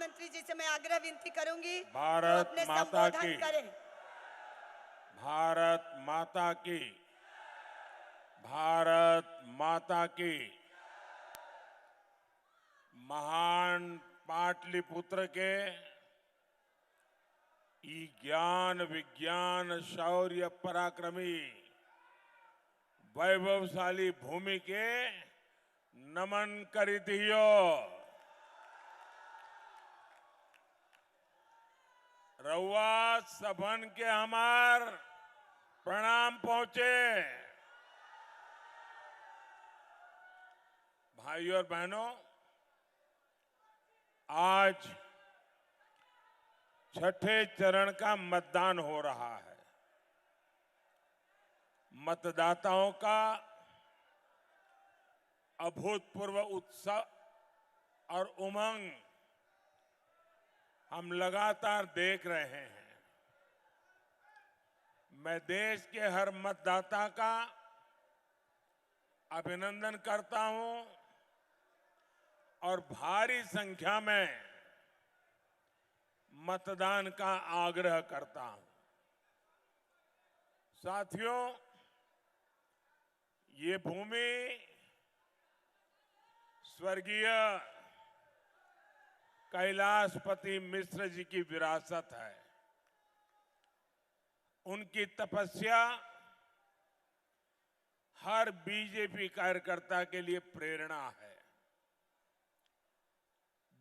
प्रधानमंत्री जी से मैं आग्रह विनती करूंगी भारत अपने माता संबोधन की। करें। भारत माता की। भारत माता की। महान पाटलिपुत्र के ज्ञान विज्ञान शौर्य पराक्रमी वैभवशाली भूमि के नमन करितियो। रउआ सभन के हमार प्रणाम पहुंचे। भाइयों और बहनों, आज छठे चरण का मतदान हो रहा है। मतदाताओं का अभूतपूर्व उत्साह और उमंग हम लगातार देख रहे हैं। मैं देश के हर मतदाता का अभिनंदन करता हूं और भारी संख्या में मतदान का आग्रह करता हूं। साथियों, ये भूमि स्वर्गीय कैलाशपति मिश्र जी की विरासत है। उनकी तपस्या हर बीजेपी कार्यकर्ता के लिए प्रेरणा है।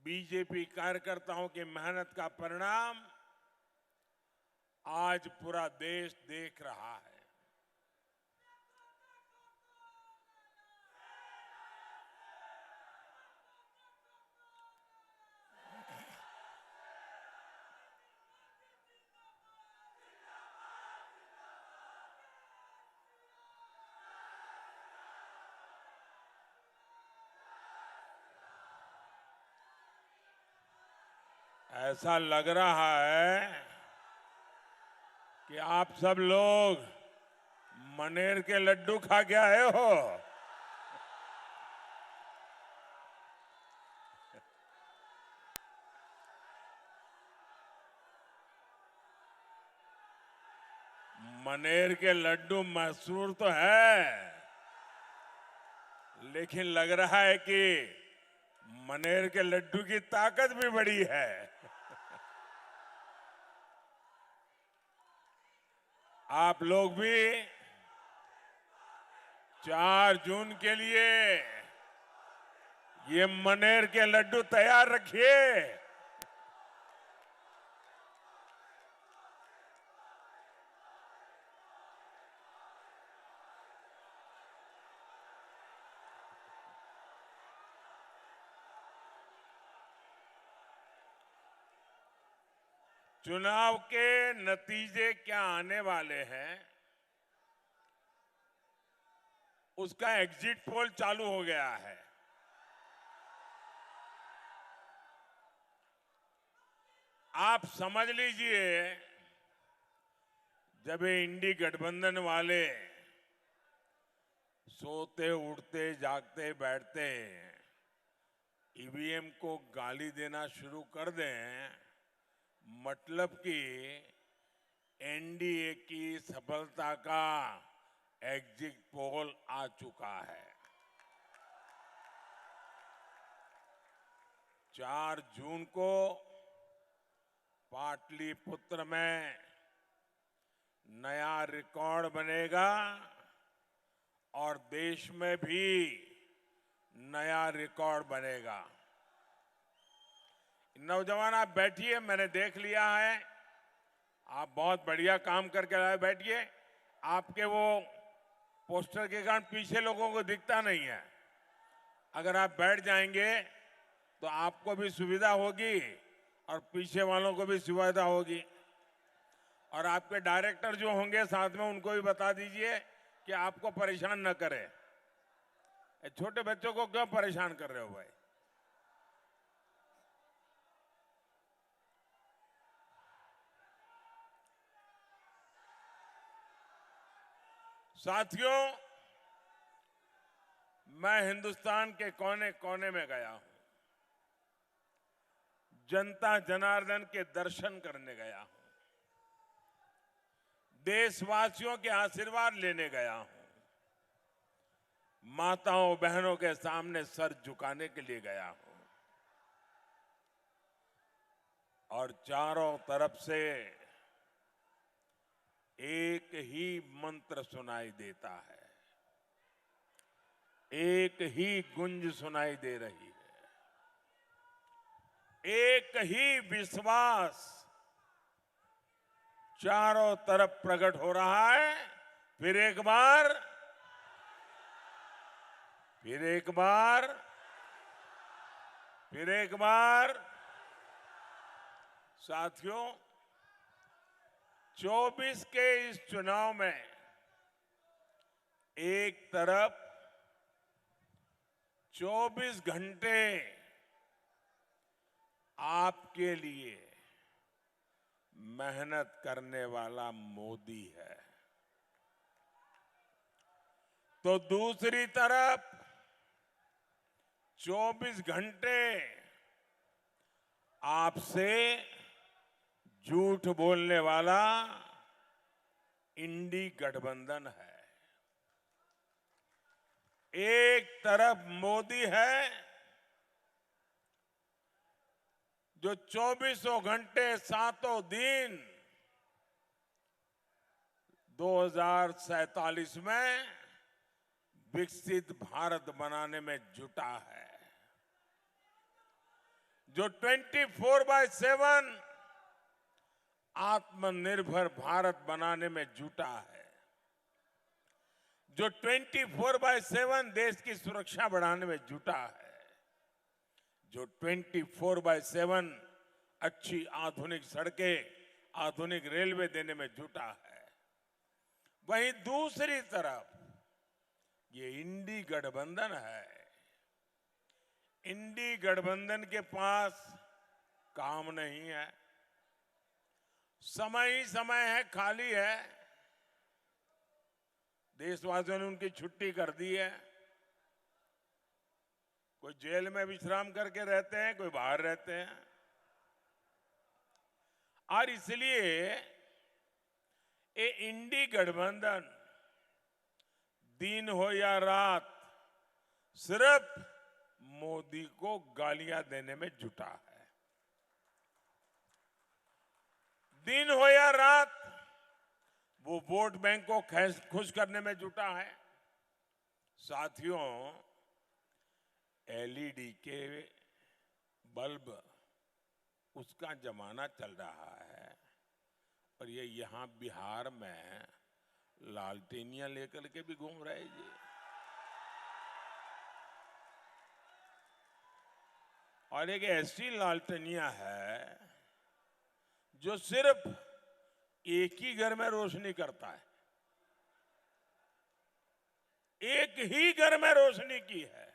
बीजेपी कार्यकर्ताओं की मेहनत का परिणाम आज पूरा देश देख रहा है। ऐसा लग रहा है कि आप सब लोग मनेर के लड्डू खा के आए हो। मनेर के लड्डू मशहूर तो है, लेकिन लग रहा है कि मनेर के लड्डू की ताकत भी बड़ी है। आप लोग भी 4 जून के लिए ये मनेर के लड्डू तैयार रखिए। चुनाव के नतीजे क्या आने वाले हैं, उसका एग्जिट पोल चालू हो गया है। आप समझ लीजिए, जब ये इंडी गठबंधन वाले सोते उठते जागते बैठते ईवीएम को गाली देना शुरू कर दें, मतलब कि एनडीए की सफलता का एग्जिट पोल आ चुका है। 4 जून को पाटलिपुत्र में नया रिकॉर्ड बनेगा और देश में भी नया रिकॉर्ड बनेगा। नौजवान, आप बैठिए, मैंने देख लिया है, आप बहुत बढ़िया काम करके आए। बैठिए। आपके वो पोस्टर के कारण पीछे लोगों को दिखता नहीं है। अगर आप बैठ जाएंगे तो आपको भी सुविधा होगी और पीछे वालों को भी सुविधा होगी। और आपके डायरेक्टर जो होंगे साथ में, उनको भी बता दीजिए कि आपको परेशान न करें। छोटे बच्चों को क्यों परेशान कर रहे हो भाई? साथियों, मैं हिंदुस्तान के कोने कोने में गया हूं। जनता जनार्दन के दर्शन करने गया हूं, देशवासियों के आशीर्वाद लेने गया हूं, माताओं बहनों के सामने सर झुकाने के लिए गया हूं और चारों तरफ से एक ही मंत्र सुनाई देता है, एक ही गुंज सुनाई दे रही है, एक ही विश्वास चारों तरफ प्रकट हो रहा है। फिर एक बार, फिर एक बार, फिर एक बार। साथियों, 24 के इस चुनाव में एक तरफ 24 घंटे आपके लिए मेहनत करने वाला मोदी है, तो दूसरी तरफ 24 घंटे आपसे झूठ बोलने वाला इंडी गठबंधन है। एक तरफ मोदी है जो 24 घंटे सातों दिन 2047 में विकसित भारत बनाने में जुटा है, जो 24/7 आत्मनिर्भर भारत बनाने में जुटा है, जो 24/7 देश की सुरक्षा बढ़ाने में जुटा है, जो 24/7 अच्छी आधुनिक सड़कें, आधुनिक रेलवे देने में जुटा है। वहीं दूसरी तरफ ये इंडी गठबंधन है। इंडी गठबंधन के पास काम नहीं है, समय ही समय है, खाली है। देशवासियों ने उनकी छुट्टी कर दी है, कोई जेल में विश्राम करके रहते हैं, कोई बाहर रहते हैं, और इसलिए ये इंडी गठबंधन दिन हो या रात सिर्फ मोदी को गालियां देने में जुटा है। दिन हो या रात वो वोट बैंक को खुश करने में जुटा है। साथियों, एलईडी के बल्ब उसका जमाना चल रहा है और ये यहां बिहार में लालटेनियां लेकर के भी घूम रहे जी। और एक ऐसी लालटेनियां है जो सिर्फ एक ही घर में रोशनी करता है, एक ही घर में रोशनी की है।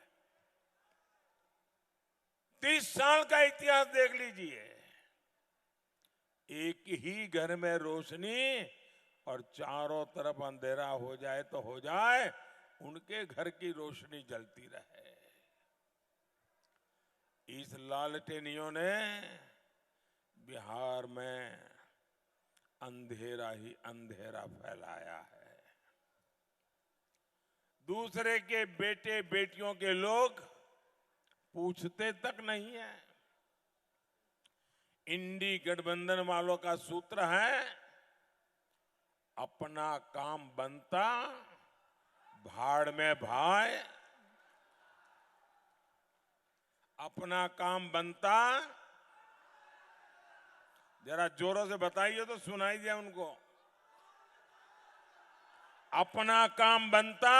30 साल का इतिहास देख लीजिए, एक ही घर में रोशनी और चारों तरफ अंधेरा हो जाए तो हो जाए, उनके घर की रोशनी जलती रहे। इस लालटेनियों ने बिहार में अंधेरा ही अंधेरा फैलाया है। दूसरे के बेटे बेटियों के लोग पूछते तक नहीं है। इंडी गठबंधन वालों का सूत्र है, अपना काम बनता भाड़ में भाए, अपना काम बनता। जरा जोरों से बताइए तो सुनाई दिया उनको। अपना काम बनता।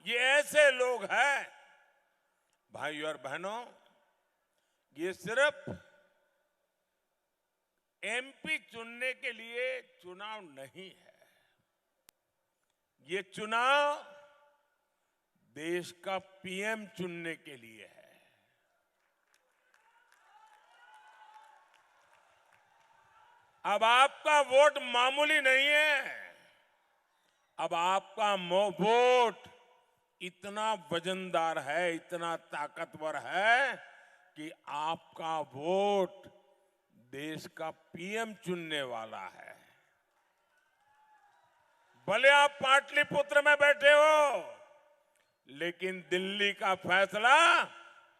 ये ऐसे लोग हैं भाई और बहनों, ये सिर्फ एमपी चुनने के लिए चुनाव नहीं है, ये चुनाव देश का पीएम चुनने के लिए है। अब आपका वोट मामूली नहीं है, अब आपका वोट इतना वजनदार है, इतना ताकतवर है कि आपका वोट देश का पीएम चुनने वाला है। भले आप पाटलिपुत्र में बैठे हो, लेकिन दिल्ली का फैसला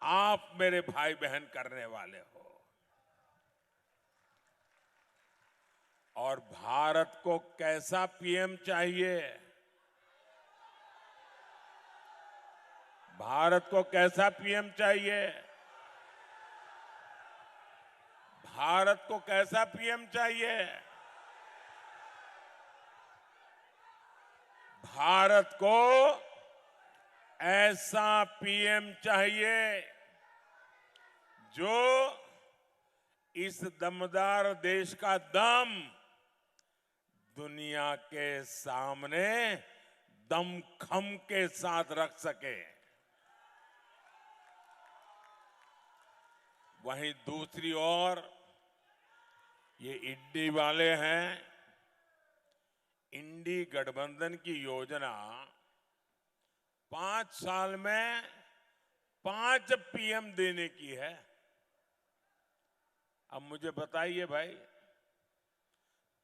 आप मेरे भाई बहन करने वाले हो। और भारत को कैसा पीएम चाहिए? भारत को कैसा पीएम चाहिए? भारत को कैसा पीएम चाहिए? भारत को ऐसा पीएम चाहिए जो इस दमदार देश का दम दुनिया के सामने दमखम के साथ रख सके। वहीं दूसरी ओर ये इंडी वाले हैं। इंडी गठबंधन की योजना 5 साल में 5 पीएम देने की है। अब मुझे बताइए भाई,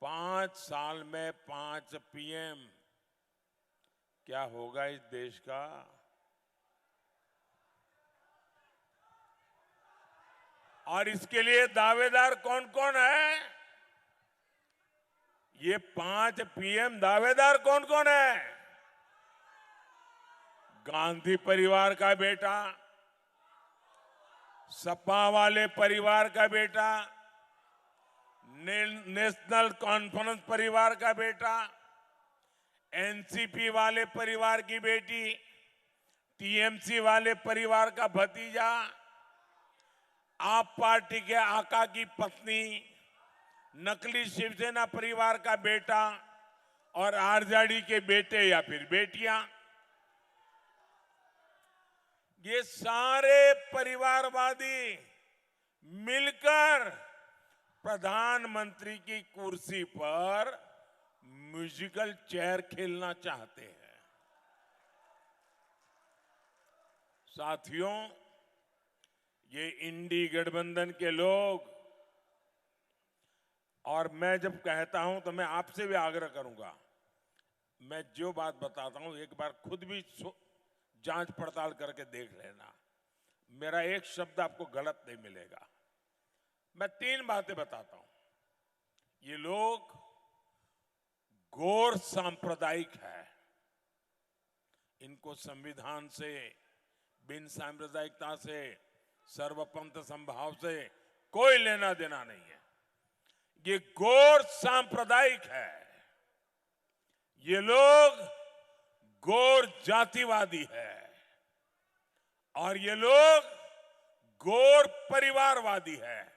5 साल में 5 पीएम क्या होगा इस देश का? और इसके लिए दावेदार कौन कौन है? ये 5 पीएम दावेदार कौन कौन है? गांधी परिवार का बेटा, सपा वाले परिवार का बेटा, नेशनल कॉन्फ्रेंस परिवार का बेटा, एनसीपी वाले परिवार की बेटी, टीएमसी वाले परिवार का भतीजा, आप पार्टी के आका की पत्नी, नकली शिवसेना परिवार का बेटा और आरजेडी के बेटे या फिर बेटियां। ये सारे परिवारवादी मिलकर प्रधानमंत्री की कुर्सी पर म्यूजिकल चेयर खेलना चाहते हैं। साथियों, ये इंडी गठबंधन के लोग, और मैं जब कहता हूं तो मैं आपसे भी आग्रह करूंगा, मैं जो बात बताता हूं एक बार खुद भी जांच पड़ताल करके देख लेना। मेरा एक शब्द आपको गलत नहीं मिलेगा। मैं 3 बातें बताता हूं। ये लोग गौर सांप्रदायिक है। इनको संविधान से, बिन सांप्रदायिकता से, सर्वपंथ संभाव से कोई लेना देना नहीं है। ये गौर सांप्रदायिक है। ये लोग गौर जातिवादी है और ये लोग गौर परिवारवादी है।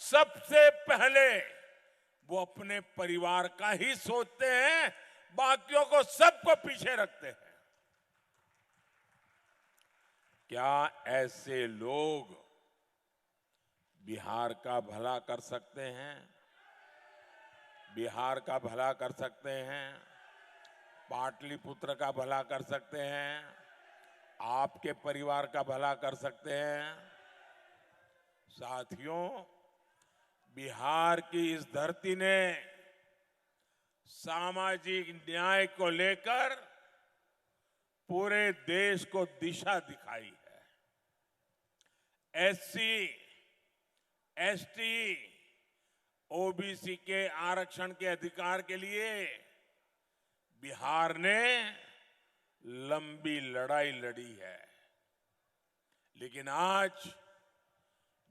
सबसे पहले वो अपने परिवार का ही सोचते हैं, बाकियों को सबको पीछे रखते हैं। क्या ऐसे लोग बिहार का भला कर सकते हैं? बिहार का भला कर सकते हैं? पाटलिपुत्र का भला कर सकते हैं? आपके परिवार का भला कर सकते हैं? साथियों, बिहार की इस धरती ने सामाजिक न्याय को लेकर पूरे देश को दिशा दिखाई है। एससी, एसटी, ओबीसी के आरक्षण के अधिकार के लिए बिहार ने लंबी लड़ाई लड़ी है। लेकिन आज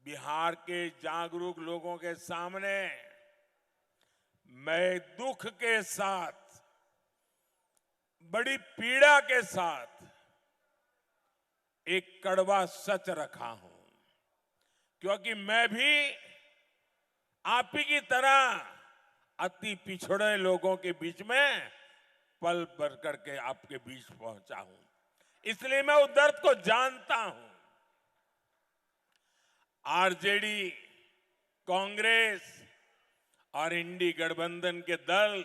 बिहार के जागरूक लोगों के सामने मैं दुख के साथ, बड़ी पीड़ा के साथ एक कड़वा सच रखा हूं, क्योंकि मैं भी आप ही की तरह अति पिछड़े लोगों के बीच में पल भर करके आपके बीच पहुंचा हूं। इसलिए मैं उस दर्द को जानता हूं। आरजेडी, कांग्रेस और इंडी गठबंधन के दल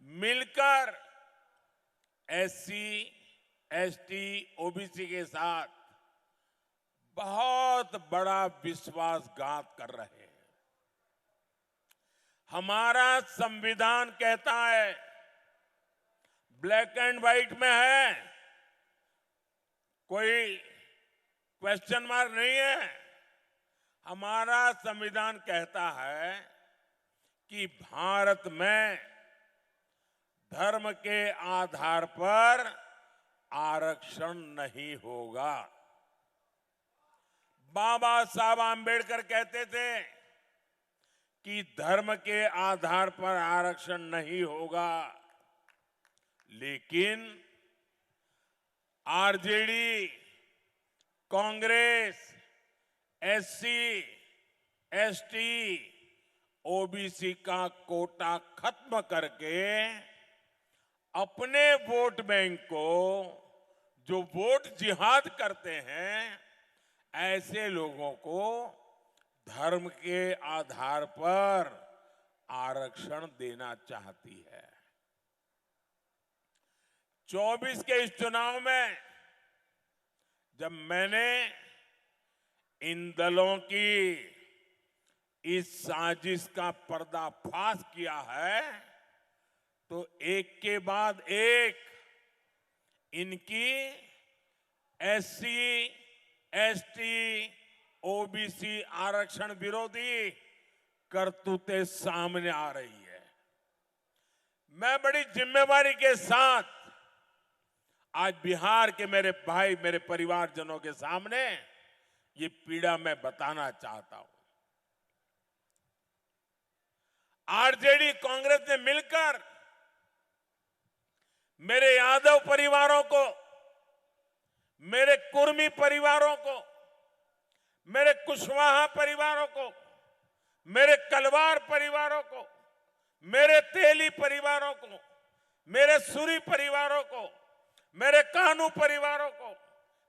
मिलकर एससी, एसटी, ओबीसी के साथ बहुत बड़ा विश्वासघात कर रहे हैं। हमारा संविधान कहता है, ब्लैक एंड व्हाइट में है, कोई क्वेश्चन मार्क नहीं है। हमारा संविधान कहता है कि भारत में धर्म के आधार पर आरक्षण नहीं होगा। बाबा साहब आंबेडकर कहते थे कि धर्म के आधार पर आरक्षण नहीं होगा, लेकिन RJD, Congress, SC, ST, OBC का कोटा खत्म करके अपने वोट बैंक को, जो वोट जिहाद करते हैं, ऐसे लोगों को धर्म के आधार पर आरक्षण देना चाहती है। 24 के इस चुनाव में जब मैंने इन दलों की इस साजिश का पर्दाफाश किया है, तो एक के बाद एक इनकी एससी, एसटी, ओबीसी आरक्षण विरोधी करतूतें सामने आ रही है। मैं बड़ी जिम्मेवारी के साथ आज बिहार के मेरे भाई, मेरे परिवारजनों के सामने ये पीड़ा मैं बताना चाहता हूं। आरजेडी, कांग्रेस ने मिलकर मेरे यादव परिवारों को, मेरे कुर्मी परिवारों को, मेरे कुशवाहा परिवारों को, मेरे कलवार परिवारों को, मेरे तेली परिवारों को, मेरे सूरी परिवारों को, मेरे कानू परिवारों को,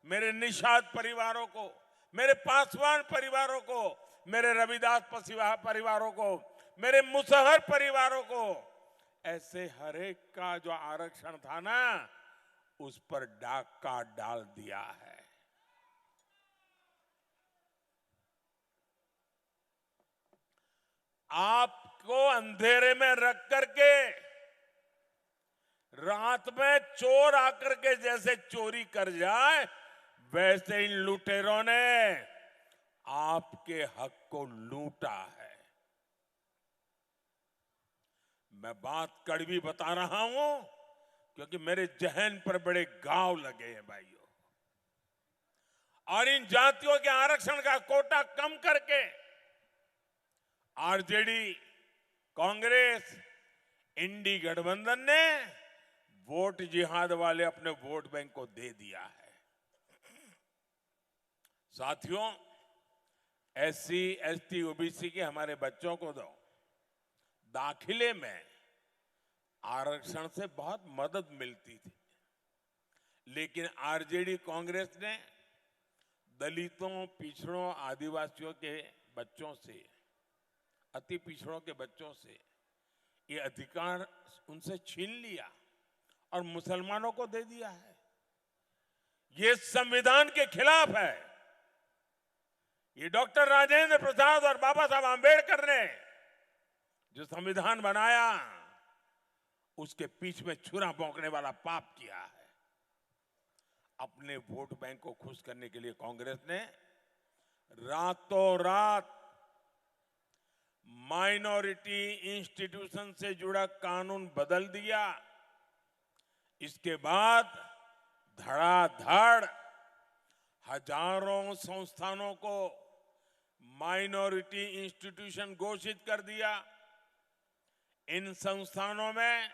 मेरे निषाद परिवारों को, मेरे पासवान परिवारों को, मेरे रविदास पसीवाहा परिवारों को, मेरे मुसहर परिवारों को, ऐसे हर एक का जो आरक्षण था ना, उस पर डाका डाल दिया है। आपको अंधेरे में रख करके रात में चोर आकर के जैसे चोरी कर जाए, वैसे इन लुटेरों ने आपके हक को लूटा है। मैं बात कड़वी बता रहा हूं क्योंकि मेरे जहन पर बड़े घाव लगे हैं भाइयों। और इन जातियों के आरक्षण का कोटा कम करके आरजेडी, कांग्रेस, इंडी गठबंधन ने वोट जिहाद वाले अपने वोट बैंक को दे दिया है। साथियों, एससी, एसटी, ओबीसी के हमारे बच्चों को दो दाखिले में आरक्षण से बहुत मदद मिलती थी, लेकिन आरजेडी, कांग्रेस ने दलितों, पिछड़ों, आदिवासियों के बच्चों से, अति पिछड़ों के बच्चों से ये अधिकार उनसे छीन लिया और मुसलमानों को दे दिया है। ये संविधान के खिलाफ है। ये डॉक्टर राजेंद्र प्रसाद और बाबा साहब आंबेडकर ने जो संविधान बनाया, उसके पीछे में छुरा भोंकने वाला पाप किया है। अपने वोट बैंक को खुश करने के लिए कांग्रेस ने रातों रात माइनॉरिटी इंस्टीट्यूशन से जुड़ा कानून बदल दिया। इसके बाद धड़ाधड़ हजारों संस्थानों को माइनॉरिटी इंस्टीट्यूशन घोषित कर दिया। इन संस्थानों में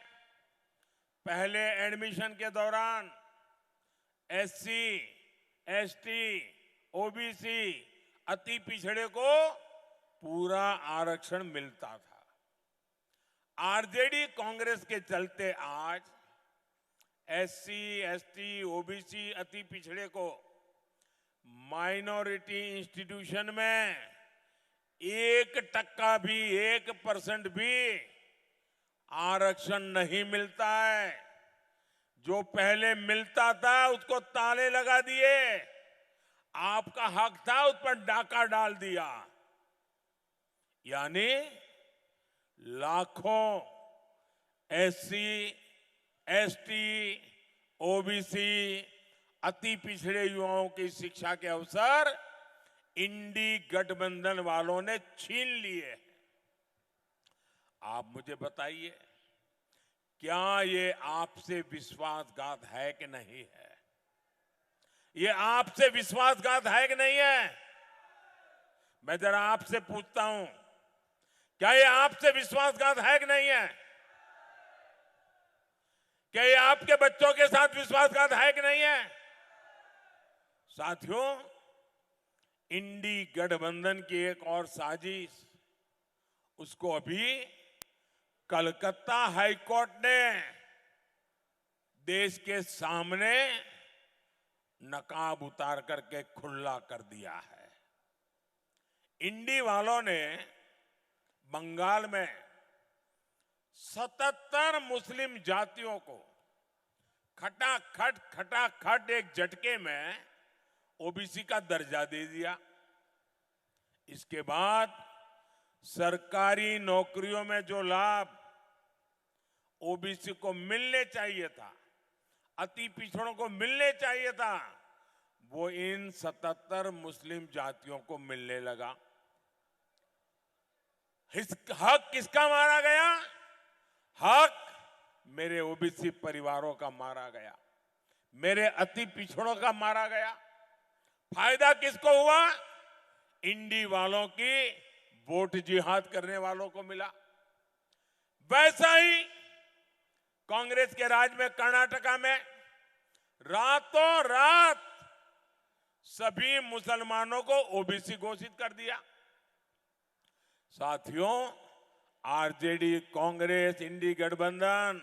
पहले एडमिशन के दौरान एससी, एसटी, ओबीसी, अति पिछड़े को पूरा आरक्षण मिलता था। आरजेडी, कांग्रेस के चलते आज एससी, एसटी, ओबीसी, अति पिछड़े को माइनॉरिटी इंस्टीट्यूशन में 1% भी, 1% भी आरक्षण नहीं मिलता है। जो पहले मिलता था उसको ताले लगा दिए। आपका हक था, उस पर डाका डाल दिया। यानी लाखों एससी, एसटी, ओबीसी, अति पिछड़े युवाओं की शिक्षा के अवसर इंडी गठबंधन वालों ने छीन लिए। आप मुझे बताइए, क्या ये आपसे विश्वासघात है कि नहीं है? ये आपसे विश्वासघात है कि नहीं है? मैं जरा आपसे पूछता हूं, क्या ये आपसे विश्वासघात है कि नहीं है? क्या ये आपके बच्चों के साथ विश्वासघात है कि नहीं है? साथियों, इंडी गठबंधन की एक और साजिश, उसको अभी कलकत्ता हाईकोर्ट ने देश के सामने नकाब उतार करके खुला कर दिया है। इंडी वालों ने बंगाल में 77 मुस्लिम जातियों को खटाखट एक झटके में ओबीसी का दर्जा दे दिया। इसके बाद सरकारी नौकरियों में जो लाभ ओबीसी को मिलने चाहिए था, अति पिछड़ों को मिलने चाहिए था, वो इन 77 मुस्लिम जातियों को मिलने लगा। हक किसका मारा गया? हक मेरे ओबीसी परिवारों का मारा गया, मेरे अति पिछड़ों का मारा गया। फायदा किसको हुआ? इंडी वालों की वोट जिहाद करने वालों को मिला। वैसा ही कांग्रेस के राज में कर्नाटका में रातों रात सभी मुसलमानों को ओबीसी घोषित कर दिया। साथियों, आरजेडी, कांग्रेस, इंडी गठबंधन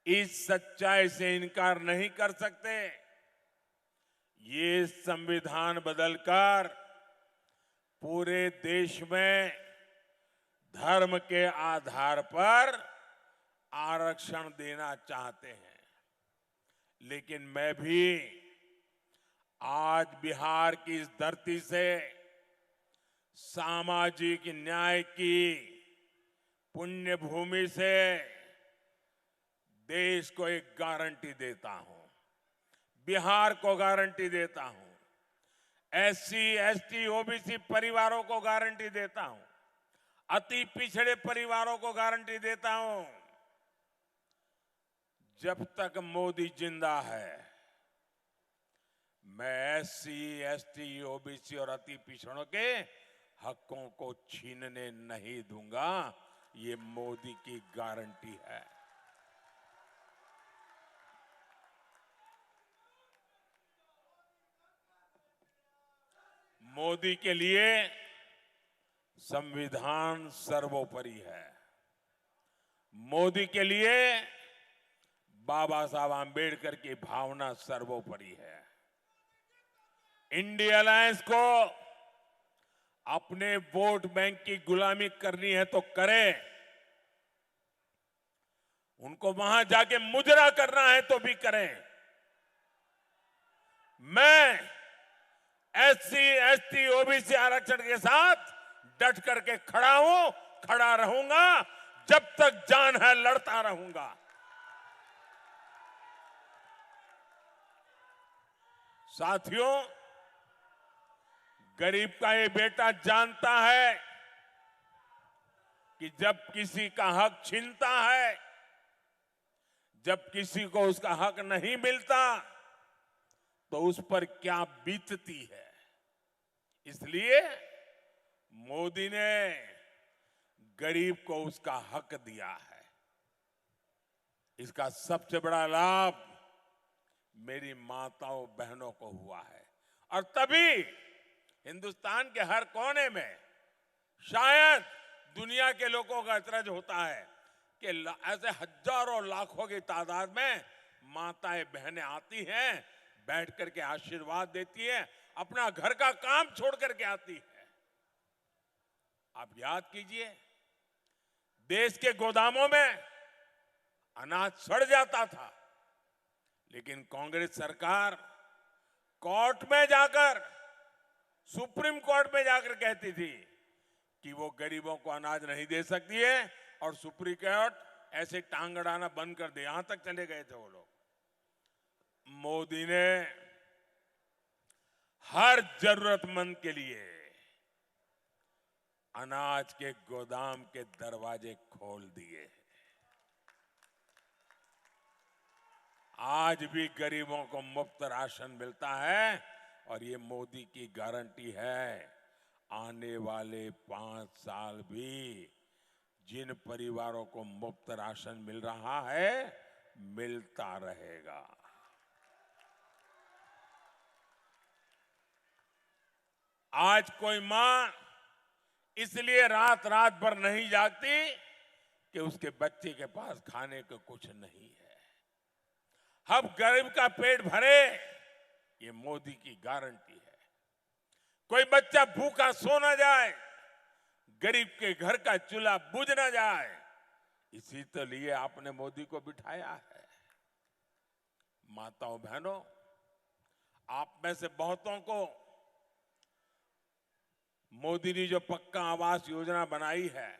इस सच्चाई से इनकार नहीं कर सकते। ये संविधान बदलकर पूरे देश में धर्म के आधार पर आरक्षण देना चाहते हैं। लेकिन मैं भी आज बिहार की इस धरती से सामाजिक न्याय की पुण्य भूमि से देश को एक गारंटी देता हूं, बिहार को गारंटी देता हूं, एससी, एसटी, ओबीसी परिवारों को गारंटी देता हूं, अति पिछड़े परिवारों को गारंटी देता हूं, जब तक मोदी जिंदा है मैं एससी, एसटी, ओबीसी और अति पिछड़ों के हकों को छीनने नहीं दूंगा। ये मोदी की गारंटी है। मोदी के लिए संविधान सर्वोपरि है। मोदी के लिए बाबा साहब आंबेडकर की भावना सर्वोपरि है। इंडिया अलायंस को अपने वोट बैंक की गुलामी करनी है तो करें, उनको वहां जाके मुजरा करना है तो भी करें। मैं एससी, एसटी, ओबीसी आरक्षण के साथ डट करके खड़ा हूं, खड़ा रहूंगा, जब तक जान है लड़ता रहूंगा। साथियों, गरीब का ये बेटा जानता है कि जब किसी का हक छीनता है, जब किसी को उसका हक नहीं मिलता तो उस पर क्या बीतती है। इसलिए मोदी ने गरीब को उसका हक दिया है। इसका सबसे बड़ा लाभ मेरी माताओं बहनों को हुआ है। और तभी हिंदुस्तान के हर कोने में शायद दुनिया के लोगों का अचरज होता है कि ऐसे हजारों लाखों की तादाद में माताएं बहनें आती हैं, बैठ करके आशीर्वाद देती है, अपना घर का काम छोड़ करके आती है। आप याद कीजिए, देश के गोदामों में अनाज सड़ जाता था, लेकिन कांग्रेस सरकार कोर्ट में जाकर, सुप्रीम कोर्ट में जाकर कहती थी कि वो गरीबों को अनाज नहीं दे सकती है, और सुप्रीम कोर्ट ऐसे टांग अड़ाना बंद कर दे, यहां तक चले गए थे वो लोग। मोदी ने हर जरूरतमंद के लिए अनाज के गोदाम के दरवाजे खोल दिए। आज भी गरीबों को मुफ्त राशन मिलता है, और ये मोदी की गारंटी है, आने वाले 5 साल भी जिन परिवारों को मुफ्त राशन मिल रहा है, मिलता रहेगा। आज कोई मां इसलिए रात रात भर नहीं जागती कि उसके बच्चे के पास खाने को कुछ नहीं है। अब गरीब का पेट भरे, ये मोदी की गारंटी है। कोई बच्चा भूखा सो ना जाए, गरीब के घर का चूल्हा बुझ ना जाए, इसी तो लिए आपने मोदी को बिठाया है। माताओं बहनों, आप में से बहुतों को मोदी ने जो पक्का आवास योजना बनाई है,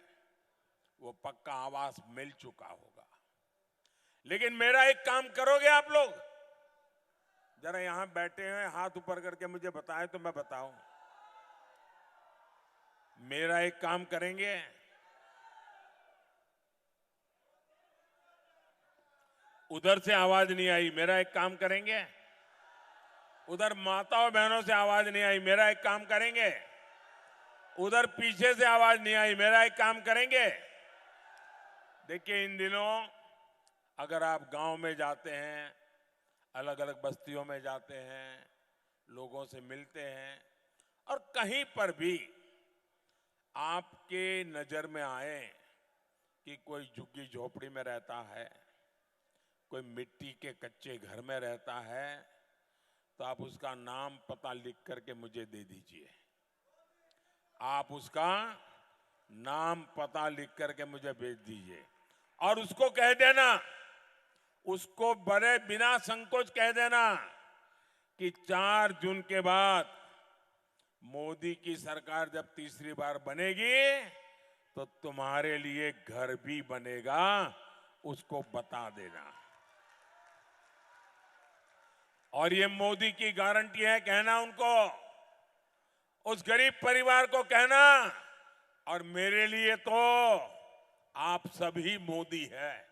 वो पक्का आवास मिल चुका होगा। लेकिन मेरा एक काम करोगे आप लोग? जरा यहां बैठे हैं, हाथ ऊपर करके मुझे बताएं तो मैं बताऊं। मेरा एक काम करेंगे? उधर से आवाज नहीं आई, मेरा एक काम करेंगे? उधर माताओं बहनों से आवाज नहीं आई, मेरा एक काम करेंगे? उधर पीछे से आवाज नहीं आई, मेरा एक काम करेंगे? देखिए, इन दिनों अगर आप गांव में जाते हैं, अलग अलग बस्तियों में जाते हैं, लोगों से मिलते हैं, और कहीं पर भी आपके नजर में आए कि कोई झुग्गी झोपड़ी में रहता है, कोई मिट्टी के कच्चे घर में रहता है, तो आप उसका नाम पता लिख करके मुझे दे दीजिए। आप उसका नाम पता लिख करके मुझे भेज दीजिए, और उसको कह देना, उसको बड़े बिना संकोच कह देना कि 4 जून के बाद मोदी की सरकार जब तीसरी बार बनेगी, तो तुम्हारे लिए घर भी बनेगा, उसको बता देना। और ये मोदी की गारंटी है, कहना उनको, उस गरीब परिवार को कहना, और मेरे लिए तो आप सभी मोदी है।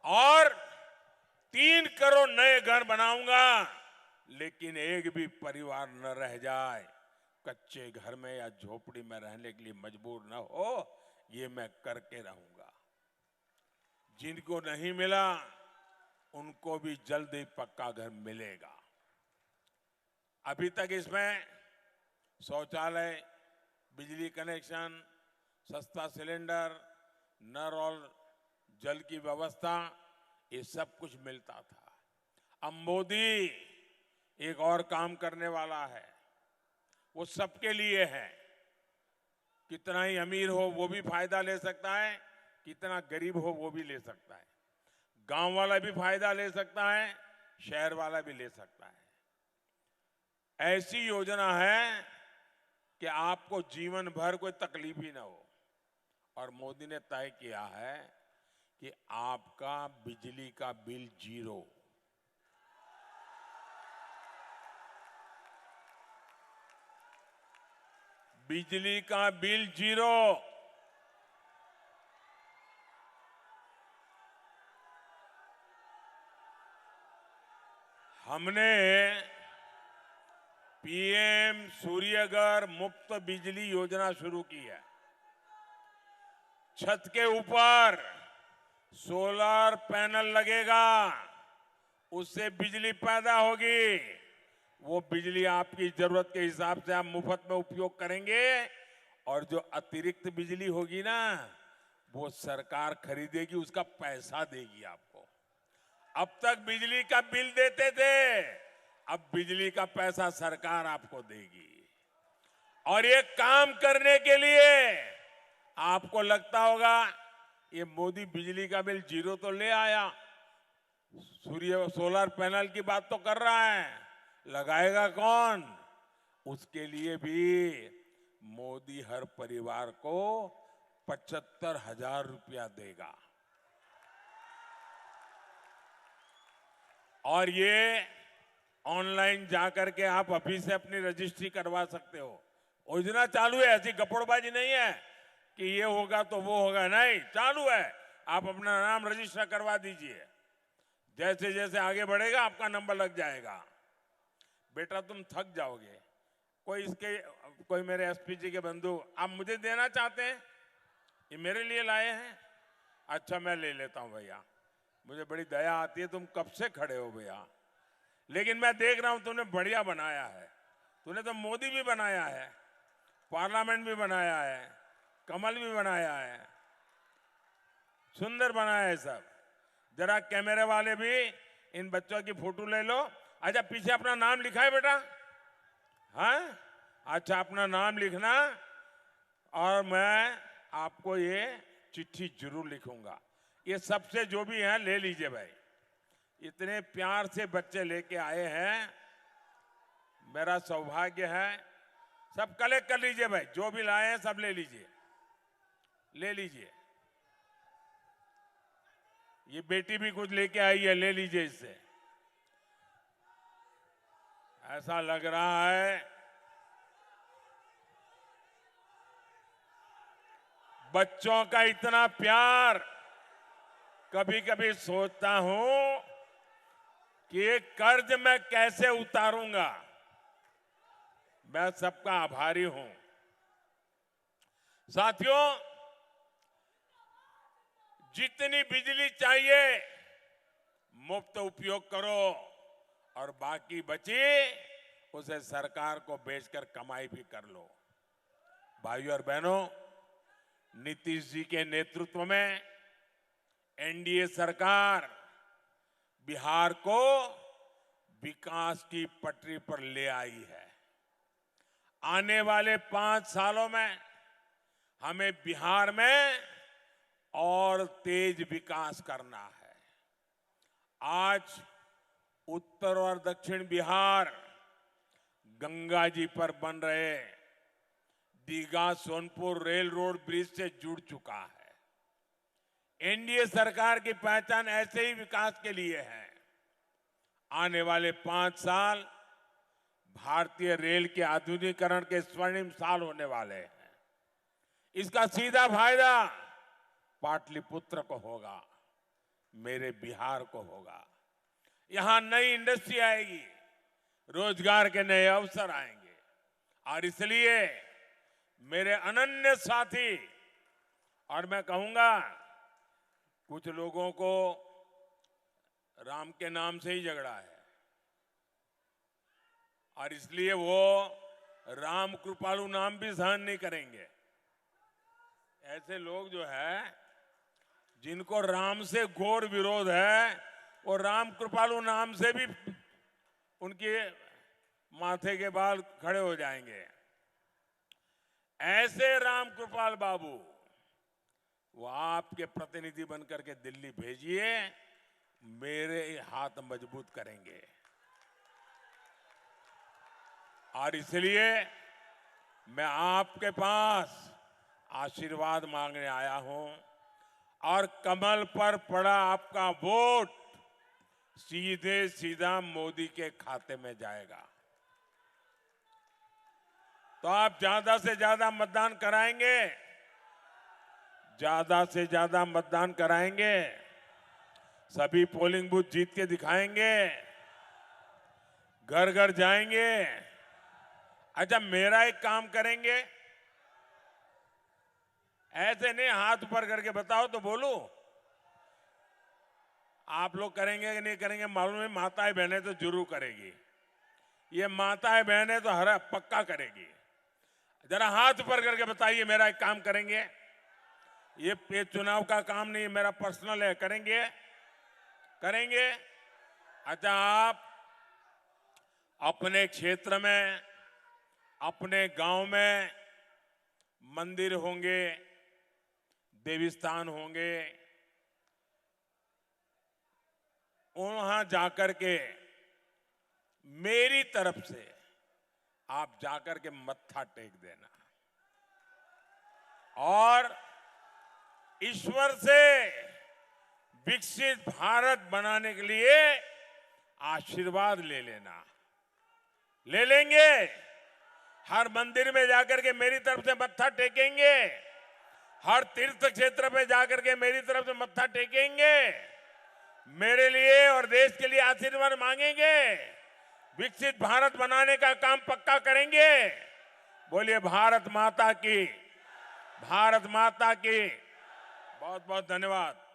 और 3 करोड़ नए घर बनाऊंगा, लेकिन एक भी परिवार न रह जाए, कच्चे घर में या झोपड़ी में रहने के लिए मजबूर न हो, ये मैं करके रहूंगा। जिनको नहीं मिला, उनको भी जल्द ही पक्का घर मिलेगा। अभी तक इसमें शौचालय, बिजली कनेक्शन, सस्ता सिलेंडर, नल और जल की व्यवस्था, ये सब कुछ मिलता था। अब मोदी एक और काम करने वाला है, वो सबके लिए है। कितना ही अमीर हो वो भी फायदा ले सकता है, कितना गरीब हो वो भी ले सकता है। गांव वाला भी फायदा ले सकता है, शहर वाला भी ले सकता है। ऐसी योजना है कि आपको जीवन भर कोई तकलीफ ही ना हो। और मोदी ने तय किया है कि आपका बिजली का बिल 0। बिजली का बिल 0। हमने पीएम सूर्यघर मुफ्त बिजली योजना शुरू की है। छत के ऊपर सोलर पैनल लगेगा, उससे बिजली पैदा होगी। वो बिजली आपकी जरूरत के हिसाब से आप मुफ्त में उपयोग करेंगे, और जो अतिरिक्त बिजली होगी ना, वो सरकार खरीदेगी, उसका पैसा देगी आपको। अब तक बिजली का बिल देते थे, अब बिजली का पैसा सरकार आपको देगी। और ये काम करने के लिए आपको लगता होगा ये मोदी बिजली का बिल 0 तो ले आया, सूर्य सोलर पैनल की बात तो कर रहा है, लगाएगा कौन? उसके लिए भी मोदी हर परिवार को 75,000 रुपया देगा। और ये ऑनलाइन जाकर के आप अभी से अपनी रजिस्ट्री करवा सकते हो। योजना चालू है, ऐसी गपड़बाजी नहीं है कि ये होगा तो वो होगा, नहीं, चालू है। आप अपना नाम रजिस्टर करवा दीजिए, जैसे जैसे आगे बढ़ेगा आपका नंबर लग जाएगा। बेटा तुम थक जाओगे। कोई मेरे एसपी जी के बंधु, आप मुझे देना चाहते हैं, ये मेरे लिए लाए हैं? अच्छा मैं ले लेता हूं भैया, मुझे बड़ी दया आती है, तुम कब से खड़े हो भैया। लेकिन मैं देख रहा हूं तुमने बढ़िया बनाया है। तूने तो मोदी भी बनाया है, पार्लियामेंट भी बनाया है, कमल भी बनाया है, सुंदर बनाया है सब। जरा कैमरे वाले भी इन बच्चों की फोटो ले लो। अच्छा पीछे अपना नाम लिखा है बेटा? हाँ, अच्छा अपना नाम लिखना, और मैं आपको ये चिट्ठी जरूर लिखूंगा। ये सबसे जो भी है ले लीजिए भाई, इतने प्यार से बच्चे लेके आए हैं, मेरा सौभाग्य है। सब कलेक्ट कर लीजिए भाई, जो भी लाए हैं सब ले लीजिए, ले लीजिए। ये बेटी भी कुछ लेके आई है, ले लीजिए इससे। ऐसा लग रहा है बच्चों का इतना प्यार। कभी कभी सोचता हूं कि ये कर्ज मैं कैसे उतारूंगा। मैं सबका आभारी हूं। साथियों, जितनी बिजली चाहिए मुफ्त उपयोग करो, और बाकी बची उसे सरकार को बेचकर कमाई भी कर लो। भाइयों और बहनों, नीतीश जी के नेतृत्व में एनडीए सरकार बिहार को विकास की पटरी पर ले आई है। आने वाले 5 सालों में हमें बिहार में और तेज विकास करना है। आज उत्तर और दक्षिण बिहार गंगा जी पर बन रहे Digha Sonpur rail road bridge से जुड़ चुका है। एनडीए सरकार की पहचान ऐसे ही विकास के लिए है। आने वाले 5 साल भारतीय रेल के आधुनिकीकरण के स्वर्णिम साल होने वाले हैं। इसका सीधा फायदा पाटलिपुत्र को होगा, मेरे बिहार को होगा। यहां नई इंडस्ट्री आएगी, रोजगार के नए अवसर आएंगे, और इसलिए मेरे अनन्य साथी, और मैं कहूंगा कुछ लोगों को राम के नाम से ही झगड़ा है, और इसलिए वो राम कृपालु नाम भी सहन नहीं करेंगे। ऐसे लोग जो है जिनको राम से घोर विरोध है, वो राम कृपालु नाम से भी उनके माथे के बाल खड़े हो जाएंगे। ऐसे राम कृपाल बाबू वो आपके प्रतिनिधि बनकर के दिल्ली भेजिए, मेरे हाथ मजबूत करेंगे। और इसलिए मैं आपके पास आशीर्वाद मांगने आया हूं, और कमल पर पड़ा आपका वोट सीधे सीधा मोदी के खाते में जाएगा। तो आप ज्यादा से ज्यादा मतदान कराएंगे, ज्यादा से ज्यादा मतदान कराएंगे, सभी पोलिंग बूथ जीत के दिखाएंगे, घर घर जाएंगे। अच्छा मेरा एक काम करेंगे, ऐसे नहीं हाथ ऊपर करके बताओ तो बोलूं। आप लोग करेंगे कि नहीं करेंगे मालूम है, माताएं बहनें तो जरूर करेगी। ये माताएं बहनें तो हर पक्का करेगी। जरा हाथ ऊपर करके बताइए, मेरा एक काम करेंगे। ये चुनाव का काम नहीं, मेरा पर्सनल है, करेंगे करेंगे। अच्छा आप अपने क्षेत्र में, अपने गांव में मंदिर होंगे, देवी स्थान होंगे, वहां जाकर के मेरी तरफ से आप जाकर के मत्था टेक देना और ईश्वर से विकसित भारत बनाने के लिए आशीर्वाद ले लेना। ले लेंगे? हर मंदिर में जाकर के मेरी तरफ से मत्था टेकेंगे, हर तीर्थ क्षेत्र पे जाकर के मेरी तरफ से मत्था टेकेंगे, मेरे लिए और देश के लिए आशीर्वाद मांगेंगे, विकसित भारत बनाने का काम पक्का करेंगे। बोलिए भारत माता की, भारत माता की। बहुत बहुत धन्यवाद।